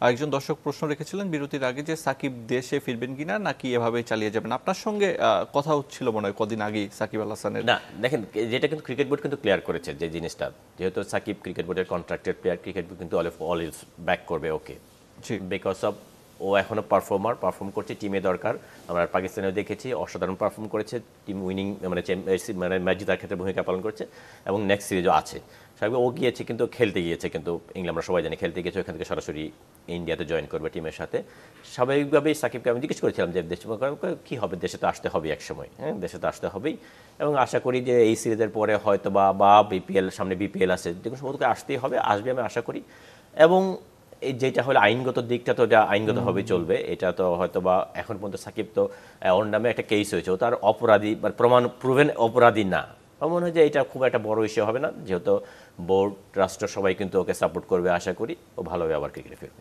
একজন দর্শক প্রশ্ন রেখেছিলেন বিরতির আগে যে সাকিব দেশে ফিরবেন কিনা নাকি এভাবে চালিয়ে যাবেন। আপনার সঙ্গে কথা হচ্ছিল মনে হয় কদিন আগেই সাকিব আল হাসানের। না দেখেন, যেটা কিন্তু ক্রিকেট বোর্ড কিন্তু ক্লিয়ার করেছে যে জিনিসটা, যেহেতু সাকিব ক্রিকেট বোর্ডের কন্ট্রাক্টেড প্লেয়ার, ক্রিকেট বোর্ড কিন্তু অলওয়েজ ব্যাক করবে ওকে, জি বিকজ অফ ও এখনো পারফর্ম করছে, টিমে দরকার। আমরা পাকিস্তানেও দেখেছি অসাধারণ পারফর্ম করেছে, টিম উইনিং মানে ম্যাচ জেতার ক্ষেত্রে ভূমিকা পালন করছে এবং নেক্সট সিরিজও আছে। স্বাভাবিক ও গিয়েছে, কিন্তু খেলতে গিয়েছে, কিন্তু ইংল্যান্ড আমরা সবাই জানি খেলতে গিয়েছে, ওখান থেকে সরাসরি ইন্ডিয়াতে জয়েন করবে টিমের সাথে। স্বাভাবিকভাবেই সাকিবকে আমি জিজ্ঞেস করেছিলাম যে দেশ কী হবে, দেশে তো আসতে হবে এক সময়, হ্যাঁ দেশে তো আসতে হবেই, এবং আশা করি যে এই সিরিজের পরে হয়তো বা বিপিএল, সামনে বিপিএল আছে, যে কোনো সময় আসতেই হবে, আসবে আমি আশা করি। এবং এই যেটা হলো আইনগত দিকটা, তো এটা আইনগতভাবে চলবে, এটা তো হয়তো বা এখন পর্যন্ত সাকিব তো ওর নামে একটা কেস হয়েছে, ও তার অপরাধী বা প্রুভেন অপরাধী না। আমার মনে হয় যে এটা খুব একটা বড় ইস্যু হবে না, যেহেতু বোর্ড রাষ্ট্র সবাই কিন্তু ওকে সাপোর্ট করবে, আশা করি ও ভালোভাবে আবার ক্রিকেটে ফিরবে।